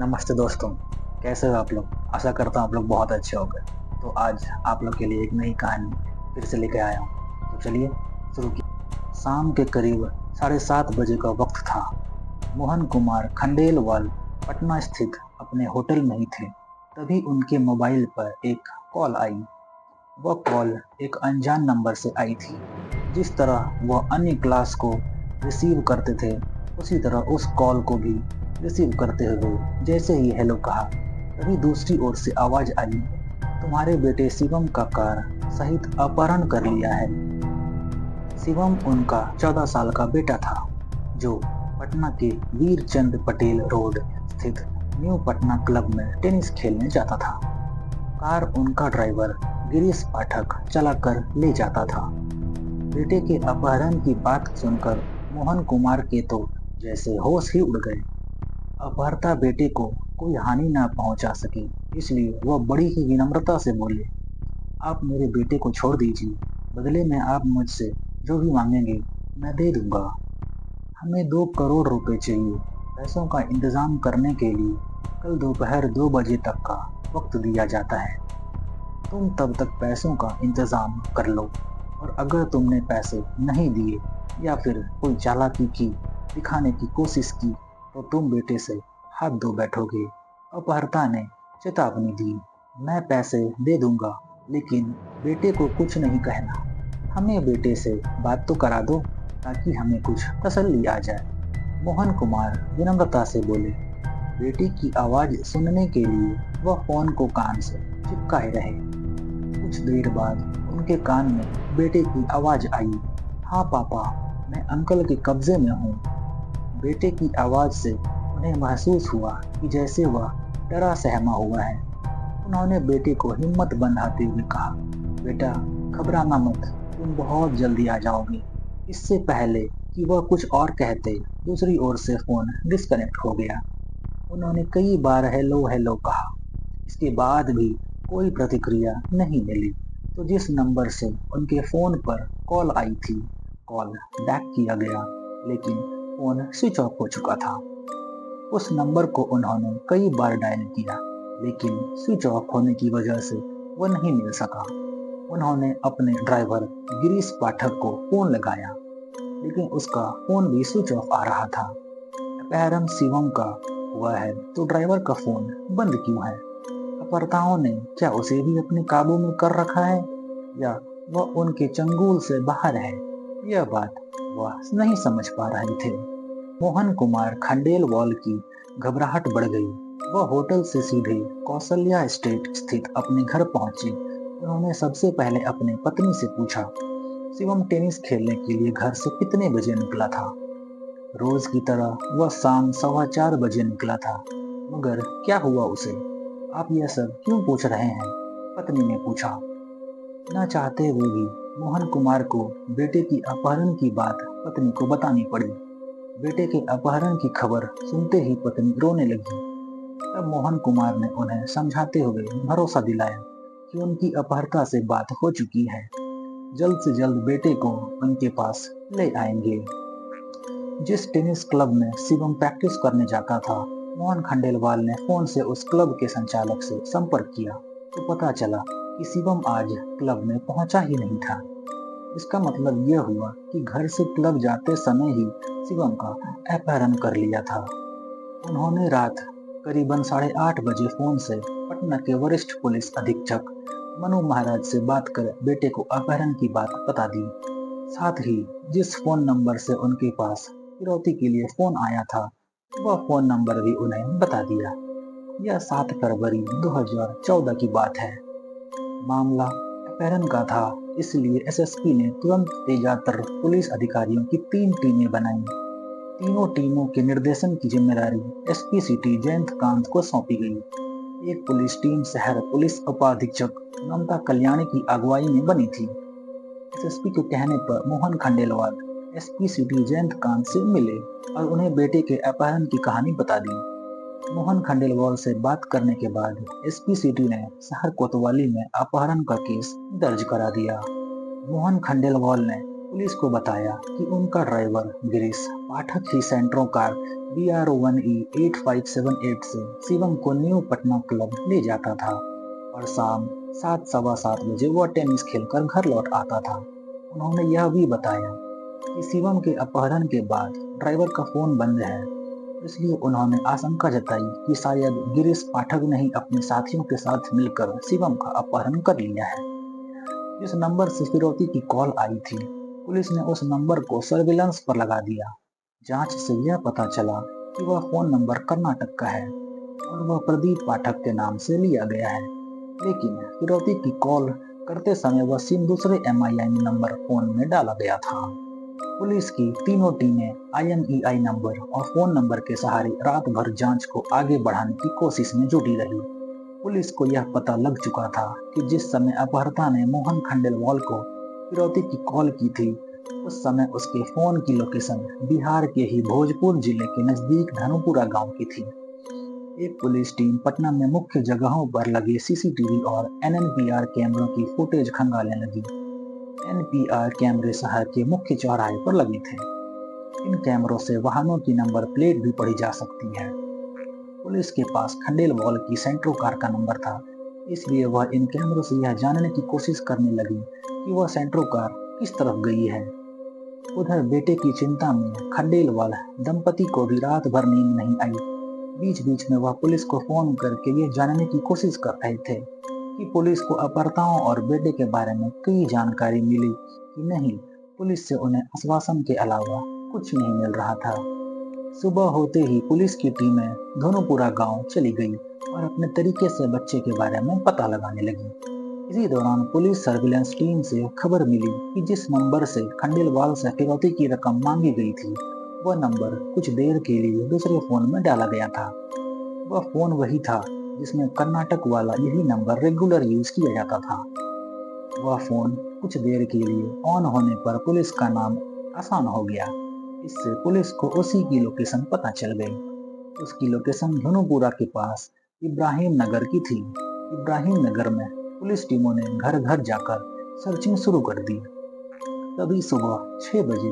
नमस्ते दोस्तों, कैसे हो आप लोग? आशा करता हूँ आप लोग बहुत अच्छे होंगे। तो आज आप लोग के लिए एक नई कहानी फिर से लेके आया हूँ। तो चलिए शुरू की। शाम के करीब 7:30 बजे का वक्त था। मोहन कुमार खंडेलवाल पटना स्थित अपने होटल में ही थे। तभी उनके मोबाइल पर एक कॉल आई। वह कॉल एक अनजान नंबर से आई थी। जिस तरह वह अन्य क्लास को रिसीव करते थे, उसी तरह उस कॉल को भी रिसीव करते हुए जैसे ही हेलो कहा, तभी दूसरी ओर से आवाज आई, तुम्हारे बेटे शिवम का कार सहित अपहरण कर लिया है। शिवम उनका 14 साल का बेटा था, जो पटना के वीर चंद पटेल रोड स्थित न्यू पटना क्लब में टेनिस खेलने जाता था। कार उनका ड्राइवर गिरीश पाठक चलाकर ले जाता था। बेटे के अपहरण की बात सुनकर मोहन कुमार के तो जैसे होश ही उड़ गए। अपहर्ता बेटे को कोई हानि न पहुंचा सके, इसलिए वह बड़ी ही विनम्रता से बोले, आप मेरे बेटे को छोड़ दीजिए। बदले में आप मुझसे जो भी मांगेंगे मैं दे दूंगा। हमें 2 करोड़ रुपए चाहिए। पैसों का इंतजाम करने के लिए कल दोपहर 2 बजे तक का वक्त दिया जाता है। तुम तब तक पैसों का इंतजाम कर लो, और अगर तुमने पैसे नहीं दिए या फिर कोई चालाकी की दिखाने की कोशिश की तो तुम बेटे से हाथ धो बैठोगे। अपहर्ता ने चेतावनी दी, मैं पैसे दे दूंगा, लेकिन बेटे को कुछ नहीं कहना। हमें बेटे से बात तो करा दो, ताकि हमें कुछ तसल्ली आ जाए। मोहन कुमार विनम्रता से बोले। बेटे की आवाज सुनने के लिए वह फोन को कान से चिपकाए रहे। कुछ देर बाद उनके कान में बेटे की आवाज आई, हाँ पापा, मैं अंकल के कब्जे में हूँ। बेटे की आवाज से उन्हें महसूस हुआ कि जैसे वह डरा सहमा हुआ है। उन्होंने बेटे को हिम्मत बंधाते हुए कहा, बेटा घबराना मत, तुम बहुत जल्दी आ जाओगे। इससे पहले कि वह कुछ और कहते, दूसरी ओर से फोन डिस्कनेक्ट हो गया। उन्होंने कई बार हेलो हेलो कहा, इसके बाद भी कोई प्रतिक्रिया नहीं मिली। तो जिस नंबर से उनके फोन पर कॉल आई थी, कॉल बैक किया गया, लेकिन फोन स्विच ऑफ हो चुका था। उस नंबर को उन्होंने कई बार डायल किया, लेकिन स्विच ऑफ होने की वजह से वह नहीं मिल सका। उन्होंने अपने ड्राइवर गिरीश पाठक को फोन लगाया, लेकिन उसका फोन भी स्विच ऑफ आ रहा था। अपहरण शिवम का हुआ है तो ड्राइवर का फोन बंद क्यों है? अपहर्ताओं ने क्या उसे भी अपने काबू में कर रखा है, या वह उनके चंगुल से बाहर है? यह बात वह नहीं समझ पा रहे थे। मोहन कुमार खंडेलवाल की घबराहट बढ़ गई। वह होटल से सीधे कौशल्या स्टेट स्थित अपने घर पहुंचे। उन्होंने सबसे पहले अपने पत्नी से पूछा, शिवम टेनिस खेलने के लिए घर से कितने बजे निकला था? रोज की तरह वह शाम 4:15 बजे निकला था। मगर क्या हुआ उसे? आप यह सब क्यों पूछ रहे हैं? पत्नी ने पूछा। न चाहते हुए भी मोहन कुमार को बेटे की अपहरण की बात पत्नी को बतानी पड़ी। बेटे के अपहरण की खबर सुनते ही पत्नी रोने लगी। तब मोहन कुमार ने उन्हें समझाते हुए भरोसा दिलाया कि उनकी अपहर्ता से बात हो चुकी है, जल्द से जल्द बेटे को उनके पास ले आएंगे। जिस टेनिस क्लब में शिवम प्रैक्टिस करने जाता था, मोहन खंडेलवाल ने फोन से उस क्लब के संचालक से संपर्क किया, तो पता चला कि शिवम आज क्लब में पहुंचा ही नहीं था। इसका मतलब यह हुआ कि घर से क्लब जाते समय ही शिवम का अपहरण कर लिया था। उन्होंने रात करीबन 8:30 बजे फोन से पटना के वरिष्ठ पुलिस अधीक्षक मनु महाराज से बात कर बेटे को अपहरण की बात बता दी। साथ ही जिस फोन नंबर से उनके पास फिरौती के लिए फोन आया था, वह फोन नंबर भी उन्हें बता दिया। यह 7 फरवरी 2014 की बात है। मामला अपहरण का था, इसलिए एसएसपी ने तुरंत तेजातर पुलिस अधिकारियों की 3 टीमें बनाई। तीनों टीमों के निर्देशन की जिम्मेदारी एसपी सिटी जयंत कांत को सौंपी गई। एक पुलिस टीम शहर पुलिस उपाधीक्षक ममता कल्याणी की अगुवाई में बनी थी। एसएसपी के कहने पर मोहन खंडेलवाल एसपी सिटी जयंत कांत से मिले और उन्हें बेटे के अपहरण की कहानी बता दी। मोहन खंडेलवाल से बात करने के बाद एसपी सिटी ने शहर कोतवाली में अपहरण का केस दर्ज करा दिया। मोहन खंडेलवाल ने पुलिस को बताया कि उनका ड्राइवर गिरीश पाठक ही सेंट्रो कार BR1E8578 से शिवम को न्यू पटना क्लब ले जाता था और शाम 7 सवा 7 बजे वह टेनिस खेलकर घर लौट आता था। उन्होंने यह भी बताया कि शिवम के अपहरण के बाद ड्राइवर का फोन बंद है, इसलिए उन्होंने आशंका जताई कि शायद गिरीश पाठक ने ही अपने साथियों के साथ मिलकर शिवम का अपहरण कर लिया है। जिस नंबर से फिरौती की कॉल आई थी, पुलिस ने उस नंबर को सर्विलांस पर लगा दिया। जांच से यह पता चला कि वह फोन नंबर कर्नाटक का है और वह प्रदीप पाठक के नाम से लिया गया है, लेकिन फिरौती की कॉल करते समय वह सिम दूसरे MIME नंबर फोन में डाला गया था। पुलिस की तीनों टीमें IMEI नंबर और फोन नंबर के सहारे रात भर जांच को आगे बढ़ाने की कोशिश में जुटी रही। पुलिस को यह पता लग चुका था कि जिस समय अपहर्ता ने मोहन खंडेलवाल को फिरौती की कॉल की थी, उस समय उसके फोन की लोकेशन बिहार के ही भोजपुर जिले के नजदीक धनुपुरा गांव की थी। एक पुलिस टीम पटना में मुख्य जगहों पर लगे CCTV और NNPR कैमरों की फुटेज खंगालने लगी। NPR कैमरे शहर के मुख्य चौराहे पर लगे थे। इन कैमरों से वाहनों की नंबर प्लेट भी पढ़ी जा सकती है। पुलिस के पास खंडेलवाल की सेंट्रो कार का नंबर था, इसलिए वह इन कैमरों से यह जानने की कोशिश करने लगी कि वह सेंट्रो कार किस तरफ गई है। उधर बेटे की चिंता में खंडेलवाल दंपति को भी रात भर नींद नहीं आई। बीच बीच में वह पुलिस को फोन करके ये जानने की कोशिश कर रहे थे कि पुलिस को अपहर्ताओं और बेटे के बारे में कोई जानकारी मिली कि नहीं। पुलिस से उन्हें आश्वासन के अलावा कुछ नहीं मिल रहा था। सुबह होते ही पुलिस की टीमें धनुपुरा गांव चली गई और अपने तरीके से बच्चे के बारे में पता लगाने लगी। इसी दौरान पुलिस सर्विलांस टीम से खबर मिली कि जिस नंबर से खंडेलवाल से फिरौती की रकम मांगी गई थी, वह नंबर कुछ देर के लिए दूसरे फोन में डाला गया था। वह फोन वही था जिसमें कर्नाटक वाला यही नंबर रेगुलर यूज किया जाता था। वह फोन कुछ देर के लिए ऑन होने पर पुलिस का नाम आसान हो गया। इससे पुलिस को उसी की लोकेशन पता चल गई। उसकी लोकेशन धनुपुरा के पास इब्राहिम नगर की थी। इब्राहिम नगर में पुलिस टीमों ने घर घर जाकर सर्चिंग शुरू कर दी। तभी सुबह 6 बजे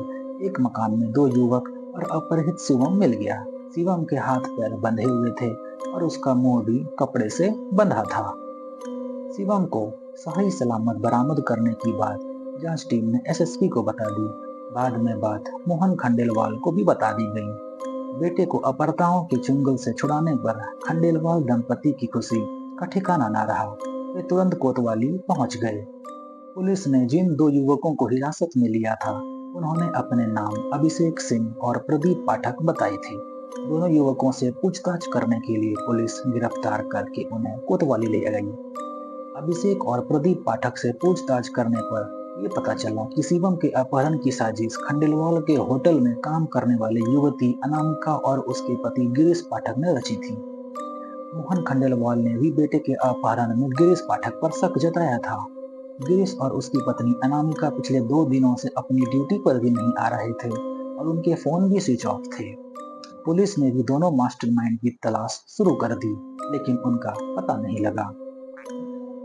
एक मकान में 2 युवक और अपहृत शिवम मिल गया। शिवम के हाथ पैर बंधे हुए थे और उसका मुंह भी कपड़े से बंधा था। शिवम को सही सलामत बरामद करने की बात जांच टीम ने SSP को बता दी। बाद में बात मोहन खंडेलवाल को भी बता दी गई। बेटे को अपहर्ताओं के चुंगल से छुड़ाने पर खंडेलवाल दंपति की खुशी का ठिकाना न रहा। वे तुरंत कोतवाली पहुंच गए। पुलिस ने जिन 2 युवकों को हिरासत में लिया था, उन्होंने अपने नाम अभिषेक सिंह और प्रदीप पाठक बताए थे। दोनों युवकों से पूछताछ करने के लिए पुलिस गिरफ्तार करके उन्हें कोतवाली ले गई। अभिषेक और प्रदीप पाठक से पूछताछ करने पर ये पता चला कि शिवम के अपहरण की साजिश खंडेलवाल के होटल में काम करने वाली युवती अनामिका और उसके पति गिरीश पाठक ने रची थी। मोहन खंडेलवाल ने भी बेटे के अपहरण में गिरीश पाठक पर शक जताया था। गिरीश और उसकी पत्नी अनामिका पिछले 2 दिनों से अपनी ड्यूटी पर भी नहीं आ रहे थे और उनके फोन भी स्विच ऑफ थे। पुलिस ने भी दोनों मास्टरमाइंड की तलाश शुरू कर दी, लेकिन उनका पता नहीं लगा।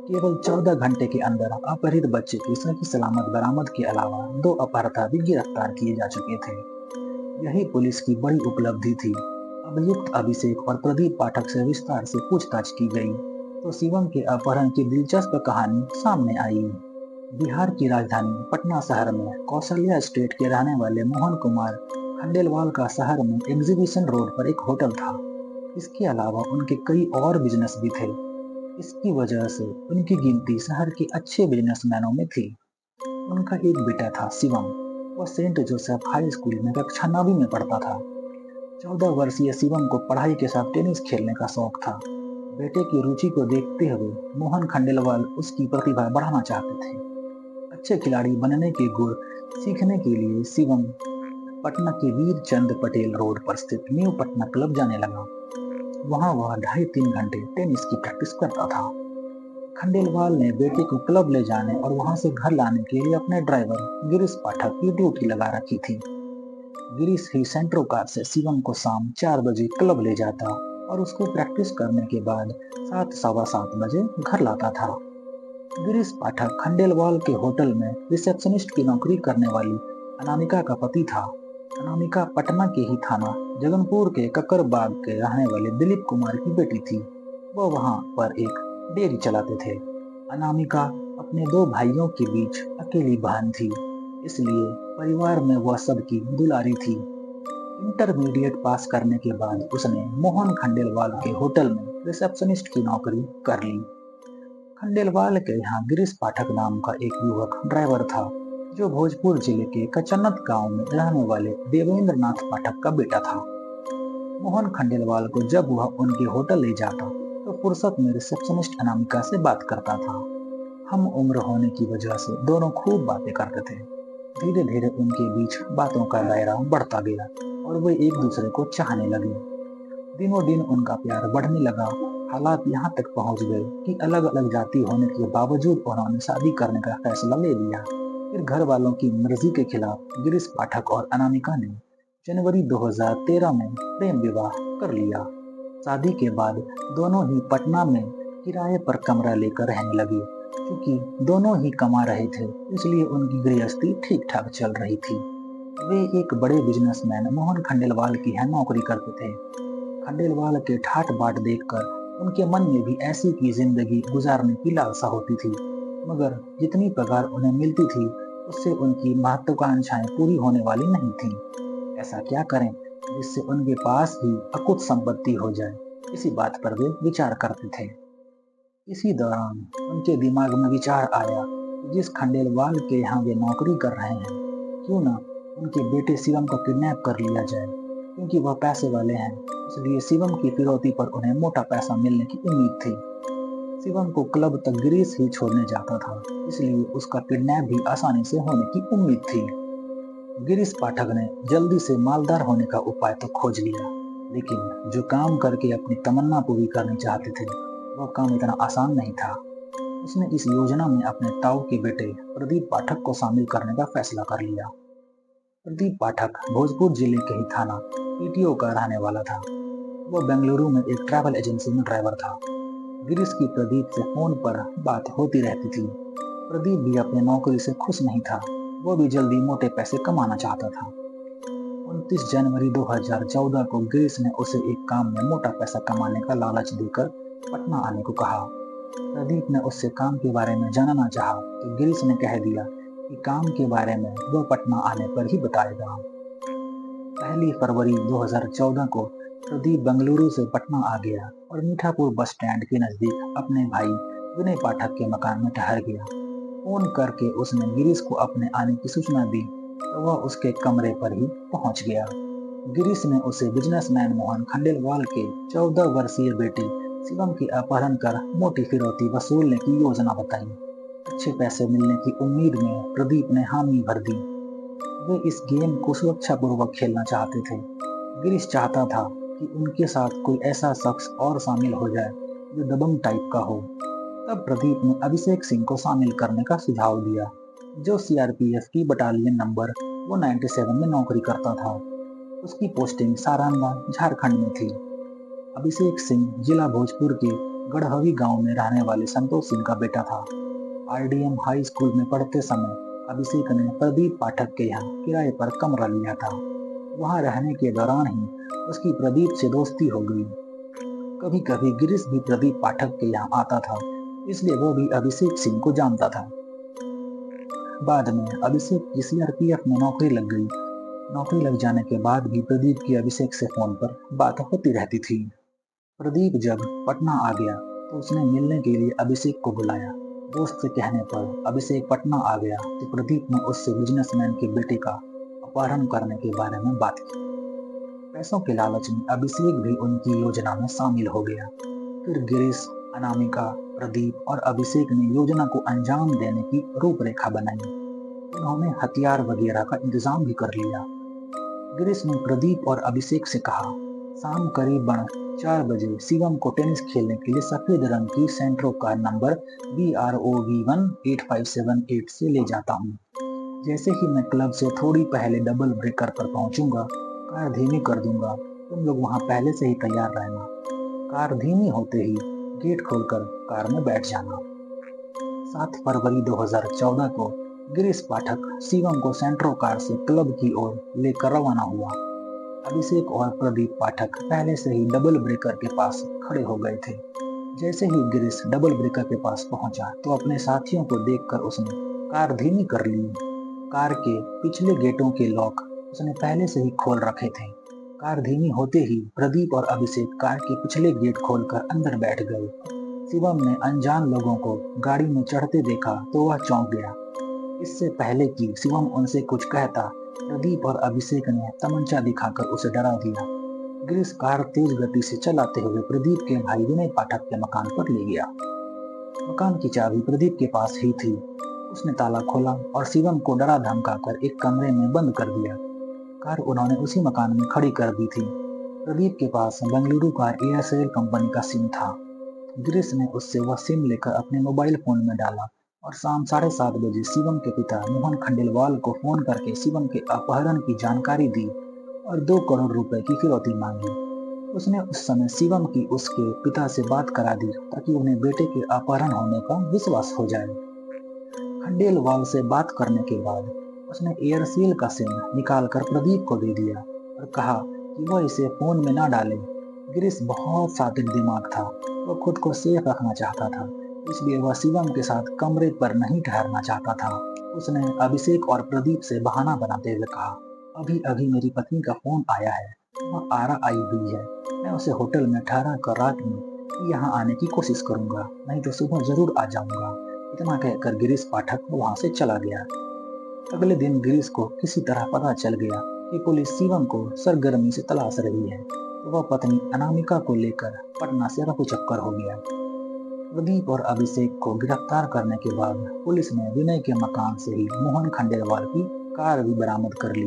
केवल 14 घंटे के अंदर अपहृत बच्चे की सही सलामत बरामद के अलावा 2 अपहर्ता भी गिरफ्तार किए जा चुके थे। यही पुलिस की बड़ी उपलब्धि थी। अभियुक्त अभिषेक और प्रदीप पाठक से विस्तार से पूछताछ की गई तो शिवम के अपहरण की दिलचस्प कहानी सामने आई। बिहार की राजधानी पटना शहर में कौशल्या स्टेट के रहने वाले मोहन कुमार खंडेलवाल का शहर में एग्जीबिशन रोड पर एक होटल था। इसके अलावा उनके कई और बिजनेस भी थे। इसकी वजह से उनकी गिनती शहर के अच्छे बिजनेसमैनों में थी। उनका एक बेटा था शिवम। वह सेंट जोसेफ हाई स्कूल में कक्षा 9वीं में पढ़ता था। 14 वर्षीय शिवम को पढ़ाई के साथ टेनिस खेलने का शौक था। बेटे की रुचि को देखते हुए मोहन खंडेलवाल उसकी प्रतिभा बढ़ाना चाहते थे। अच्छे खिलाड़ी बनने के गुर सीखने के लिए शिवम पटना के वीर चंद पटेल रोड पर स्थित न्यू पटना क्लब जाने लगा। वहां वह 2.5-3 घंटे टेनिस की प्रैक्टिस करता था। खंडेलवाल ने बेटे को क्लब ले जाने और वहां से घर लाने के लिए अपने ड्राइवर गिरीश पाठक की ड्यूटी लगा रखी थी। गिरीश ही सेंट्रो कार से शिवम को शाम 4 बजे क्लब ले जाता और उसको प्रैक्टिस करने के बाद 7 सवा 7 बजे घर लाता था। गिरीश पाठक खंडेलवाल के होटल में रिसेप्शनिस्ट की नौकरी करने वाली अनामिका का पति था। अनामिका पटना के ही थाना जगनपुर के कक्करबाग के रहने वाले दिलीप कुमार की बेटी थी। वो वहां पर एक डेयरी चलाते थे। अनामिका अपने दो भाइयों के बीच अकेली बहन थी, इसलिए परिवार में वह सबकी दुलारी थी। इंटरमीडिएट पास करने के बाद उसने मोहन खंडेलवाल के होटल में रिसेप्शनिस्ट की नौकरी कर ली। खंडेलवाल के यहाँ गिरीश पाठक नाम का एक युवक ड्राइवर था, जो भोजपुर जिले के कचन्नत गांव में रहने वाले देवेंद्र नाथ पाठक का बेटा था। मोहन खंडेलवाल को जब वह उनके होटल ले जाता तो फुर्सत में रिसेप्शनिस्ट अनामिका से बात करता था। हम उम्र होने की वजह से दोनों खूब बातें करते थे। धीरे धीरे उनके बीच बातों का दायरा बढ़ता गया और वे एक दूसरे को चाहने लगे। दिनों दिन उनका प्यार बढ़ने लगा। हालात यहाँ तक पहुँच गए कि अलग अलग जाति होने के बावजूद उन्होंने शादी करने का फैसला ले लिया। फिर घर वालों की मर्जी के खिलाफ गिरीश पाठक और अनामिका ने जनवरी 2013 में प्रेम विवाह कर लिया। शादी के बाद दोनों ही पटना में किराए पर कमरा लेकर रहने लगे। क्योंकि दोनों ही कमा रहे थे, इसलिए उनकी गृहस्थी ठीक ठाक चल रही थी। वे एक बड़े बिजनेसमैन मोहन खंडेलवाल की यहाँ नौकरी करते थे। खंडेलवाल के ठाट बाट देखकर उनके मन में भी ऐसी की जिंदगी गुजारने की लालसा होती थी, मगर जितनी पगार उन्हें मिलती थी उससे उनकी महत्वाकांक्षाएं पूरी होने वाली नहीं थी। ऐसा क्या करें जिससे उनके पास ही अकुत संपत्ति हो जाए, इसी बात पर वे विचार करते थे। इसी दौरान उनके दिमाग में विचार आया कि जिस खंडेलवाल के यहाँ वे नौकरी कर रहे हैं, क्यों ना उनके बेटे शिवम को किडनैप कर लिया जाए। क्योंकि वह पैसे वाले हैं, इसलिए शिवम की फिरौती पर उन्हें मोटा पैसा मिलने की उम्मीद थी। शिवम को क्लब तक गिरीश ही छोड़ने जाता था, इसलिए उसका किडनैप भी आसानी से होने की उम्मीद थी। गिरीश पाठक ने जल्दी से मालदार होने का उपाय तो खोज लिया, लेकिन जो काम करके अपनी तमन्ना पूरी करनी चाहते थे वह काम इतना आसान नहीं था। उसने इस योजना में अपने ताऊ के बेटे प्रदीप पाठक को शामिल करने का फैसला कर लिया। प्रदीप पाठक भोजपुर जिले के ही थाना पीटीओ का रहने वाला था। वह बेंगलुरु में एक ट्रैवल एजेंसी में ड्राइवर था। गिरीश की प्रदीप से फोन पर बात होती रहती थी। प्रदीप भी अपने नौकरी से खुश नहीं था, वो भी जल्दी मोटे पैसे कमाना चाहता था। 29 जनवरी 2014 को गिरीश ने उसे एक काम में मोटा पैसा कमाने का लालच देकर पटना आने को कहा। प्रदीप ने उससे काम के बारे में जानना चाहा तो गिरीश ने कह दिया कि काम के बारे में वह पटना आने पर ही बताएगा। 1 फरवरी 2014 को प्रदीप बेंगलुरु से पटना आ गया और मीठापुर बस स्टैंड के नजदीक अपने भाई विनय पाठक के मकान में ठहर गया। फोन करके उसने गिरीश को अपने आने की सूचना दी तो वह उसके कमरे पर ही पहुंच गया। गिरीश ने उसे बिजनेसमैन मोहन खंडेलवाल के 14 वर्षीय बेटे शिवम की अपहरण कर मोटी फिरौती वसूलने की योजना बताई। अच्छे पैसे मिलने की उम्मीद में प्रदीप ने हामी भर दी। वे इस गेम को सुरक्षापूर्वक खेलना चाहते थे। गिरीश चाहता था कि उनके साथ कोई ऐसा शख्स और शामिल हो जाए जो दबंग टाइप का हो। तब प्रदीप ने अभिषेक सिंह को शामिल करने का सुझाव दिया, जो सीआरपीएफ की बटालियन नंबर 197 में नौकरी करता था। उसकी पोस्टिंग सारंगा झारखंड में थी। अभिषेक सिंह जिला भोजपुर के गढ़हवी गांव में रहने वाले संतोष सिंह का बेटा था। आरडीएम हाई स्कूल में पढ़ते समय अभिषेक ने प्रदीप पाठक के यहाँ किराए पर कमरा लिया था। वहां रहने के दौरान ही उसकी प्रदीप से दोस्ती हो गई। कभी कभी गिरीश भी प्रदीप पाठक के यहाँ आता था, इसलिए वो भी अभिषेक सिंह को जानता था। बाद में अभिषेक की सीआरपीएफ में नौकरी लग गई। नौकरी लग जाने के बाद भी प्रदीप की अभिषेक से फोन पर बात होती रहती थी। प्रदीप जब पटना आ गया तो उसने मिलने के लिए अभिषेक को बुलाया। दोस्त के कहने पर अभिषेक पटना आ गया तो प्रदीप ने उससे बिजनेसमैन के बेटे का अपहरण करने के बारे में बात की। पैसों के लालच में अभिषेक भी उनकी योजना में शामिल हो गया। फिर गिरीश, अनामिका, प्रदीप और अभिषेक ने योजना को अंजाम देने की रूपरेखा बनाई। उन्होंने हथियार वगैरह का इंतजाम भी कर लिया। गिरीश ने प्रदीप और अभिषेक से कहा, शाम करीबन 4 बजे शिवम को टेनिस खेलने के लिए सफेद रंग की सेंट्रो कार नंबर BROV18578 से ले जाता हूँ। जैसे ही मैं क्लब से थोड़ी पहले डबल ब्रेकर पर पहुंचूंगा, कार धीमी कर दूंगा। तुम लोग वहां पहले से ही तैयार रहना। कार धीमी होते ही गेट खोलकर कार में बैठ जाना। 7 फरवरी 2014 को गिरीश पाठक शिवम को सेंट्रो कार से क्लब की ओर लेकर रवाना हुआ। अभिषेक और प्रदीप पाठक पहले से ही डबल ब्रेकर के पास खड़े हो गए थे। जैसे ही गिरीश डबल ब्रेकर के पास पहुंचा तो अपने साथियों को देखकर उसने कार धीमी कर ली। कार के पिछले गेटों के लॉक उसने पहले से ही खोल रखे थे। कार धीमी होते ही प्रदीप और अभिषेक कार के पिछले गेट खोलकर अंदर बैठ गए। शिवम ने अनजान लोगों को गाड़ी में चढ़ते देखा तो वह चौंक गया। इससे पहले कि शिवम उनसे कुछ कहता, प्रदीप और अभिषेक ने तमंचा दिखाकर उसे डरा दिया। गिरीश कार तेज गति से चलाते हुए प्रदीप के भाई विनय पाठक के मकान पर ले गया। मकान की चाबी प्रदीप के पास ही थी। उसने ताला खोला और शिवम को डरा धमकाकर एक कमरे में बंद कर दिया। कार उन्होंने उसी मकान में खड़ी कर दी थी। प्रदीप के पास बेंगलुरु का एयरसेल कंपनी का सिम था। गिरीश ने उससे वह सिम लेकर अपने मोबाइल फोन में डाला और शाम 7:30 बजे शिवम के पिता मोहन खंडेलवाल को फोन करके शिवम के अपहरण की जानकारी दी और 2 करोड़ रुपए की फिरौती मांगी। उसने उस समय शिवम की उसके पिता से बात करा दी ताकि उन्हें बेटे के अपहरण होने का विश्वास हो जाए। खंडेलवाल से बात करने के बाद उसने एयरसेल का सिम निकालकर प्रदीप को दे दिया और कहा कि वह इसे फोन में ना डाले। गिरीश बहुत सातिक दिमाग था। वह खुद को सेफ रखना चाहता था, इसलिए वह शिवम के साथ कमरे पर नहीं ठहरना चाहता था। उसने अभिषेक और प्रदीप से बहाना बनाते हुए कहा, अभी अभी मेरी पत्नी का फोन आया है, वह आरा आई हुई है। मैं उसे होटल में ठहरा कर रात में यहाँ आने की कोशिश करूंगा, नहीं तो सुबह जरूर आ जाऊंगा। इतना कहकर गिरीश पाठक वहां से चला गया। अगले दिन गिरीश को किसी तरह पता चल गया कि पुलिस शिवम को सरगर्मी से तलाश रही है, तो वह पत्नी अनामिका को लेकर पटना से रफू चक्कर हो गया। प्रदीप और अभिषेक को गिरफ्तार करने के बाद पुलिस ने विनय के मकान से ही मोहन खंडेलवाल की कार भी बरामद कर ली।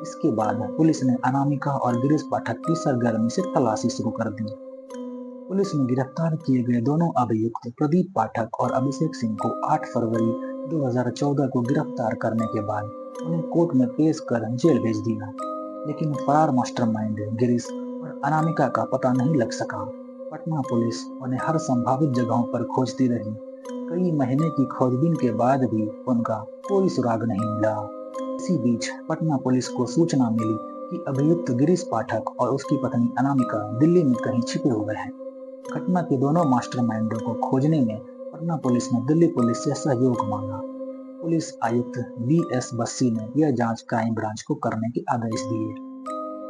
इसके बाद पुलिस ने अनामिका और गिरीश पाठक की सरगर्मी से तलाशी शुरू कर दी। पुलिस ने गिरफ्तार किए गए दोनों अभियुक्त प्रदीप पाठक और अभिषेक सिंह को 8 फरवरी 2014 को गिरफ्तार करने के बाद उन्हें कोर्ट में पेश कर जेल भेज दिया। लेकिन फरार मास्टरमाइंड गिरीश और अनामिका का पता नहीं लग सका। पटना पुलिस उन्हें हर संभावित जगहों पर खोजती रही। कई महीने की खोजबीन के बाद भी उनका कोई सुराग नहीं मिला। इसी बीच पटना पुलिस को सूचना मिली कि अभियुक्त गिरीश पाठक और उसकी पत्नी अनामिका दिल्ली में कहीं छिपे हुए हैं। घटना के दोनों मास्टरमाइंडों को खोजने में पटना पुलिस ने दिल्ली पुलिस से सहयोग मांगा। पुलिस आयुक्त BS बस्सी ने यह जांच क्राइम ब्रांच को करने के आदेश दिए।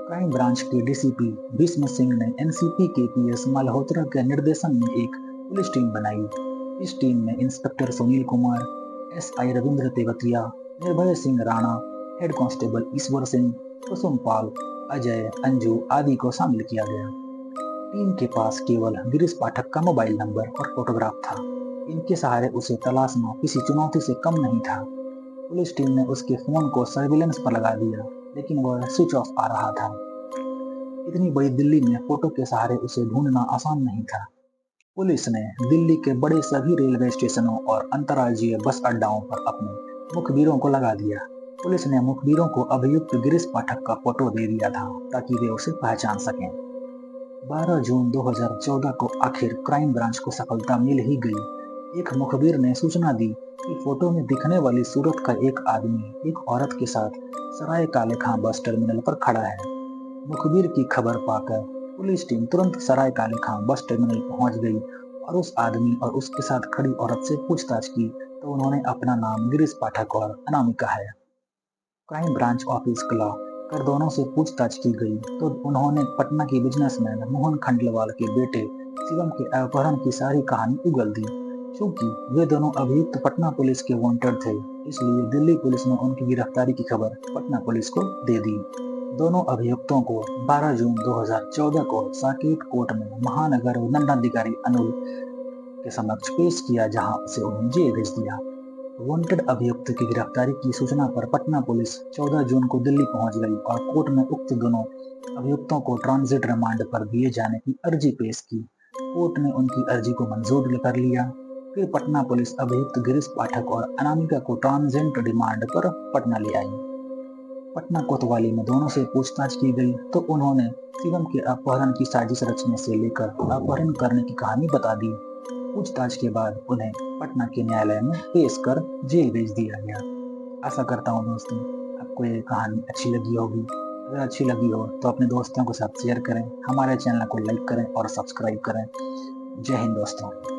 क्राइम ब्रांच के DCP भीष्म सिंह ने NCP के PS मल्होत्रा के निर्देशन में एक पुलिस टीम बनाई। इस टीम में इंस्पेक्टर सुनील कुमार, SI रविंद्र तेवतिया, निर्भय सिंह राणा, हेड कांस्टेबल ईश्वर सिंह, कुसुम पाल, अजय, अंजू आदि को शामिल किया गया। टीम के पास केवल गिरीश पाठक का मोबाइल नंबर और फोटोग्राफ था। इनके सहारे उसे तलाशना किसी चुनौती से कम नहीं था। पुलिस टीम ने उसके फोन को सर्विलेंस पर लगा दिया, लेकिन वह स्विच ऑफ आ रहा था। इतनी बड़ी दिल्ली में फोटो के सहारे उसे ढूंढना आसान नहीं था। पुलिस ने दिल्ली के बड़े सभी रेलवे स्टेशनों और अंतर्राज्यीय बस अड्डाओं पर अपने मुखबिरों को लगा दिया। पुलिस ने मुखबिरों को अभियुक्त गिरीश पाठक का फोटो दे दिया था ताकि वे उसे पहचान सकें। 12 जून 2014 को आखिर क्राइम ब्रांच को सफलता मिल ही गई। एक मुखबिर ने सूचना दी कि फोटो में दिखने वाली सूरत का एक आदमी एक औरत के साथ सराय काले खां बस टर्मिनल पर खड़ा है। मुखबिर की खबर पाकर पुलिस टीम तुरंत सराय काले खां बस टर्मिनल पहुंच गई और उस आदमी और उसके साथ खड़ी औरत से पूछताछ की तो उन्होंने अपना नाम गिरीश पाठक और अनामिका है। क्राइम ब्रांच ऑफिस खुला कर दोनों से पूछताछ की गई तो उन्होंने पटना के बिजनेसमैन मोहन खंडेलवाल के बेटे शिवम के अपहरण की सारी कहानी उगल दी। चूंकि वे दोनों अभियुक्त पटना पुलिस के वांटेड थे, इसलिए दिल्ली पुलिस ने उनकी गिरफ्तारी की खबर पटना पुलिस को दे दी। दोनों अभियुक्तों को 12 जून 2014 को साकेत कोर्ट में महानगर दंडाधिकारी अनुल के समक्ष पेश किया, जहां से उन्हें जेल भेज दिया। वांटेड अभियुक्त की गिरफ्तारी की सूचना पर पटना पुलिस 14 जून को दिल्ली पहुंच गई और कोर्ट में उक्त दोनों अभियुक्तों को ट्रांजिट रिमांड पर दिए जाने की अर्जी पेश की। कोर्ट ने उनकी अर्जी को मंजूर कर लिया। फिर पटना पुलिस अभियुक्त गिरीश पाठक और अनामिका को ट्रांजिट रिमांड पर पटना ले आई। पटना कोतवाली में दोनों से पूछताछ की गई तो उन्होंने शिवम के अपहरण की साजिश रचने से लेकर अपहरण करने की कहानी बता दी। पूछताछ के बाद उन्हें पटना के न्यायालय में पेश कर जेल भेज दिया गया। आशा करता हूँ दोस्तों आपको ये कहानी अच्छी लगी होगी। अगर अच्छी लगी हो तो अपने दोस्तों के साथ शेयर करें, हमारे चैनल को लाइक करें और सब्सक्राइब करें। जय हिंद दोस्तों।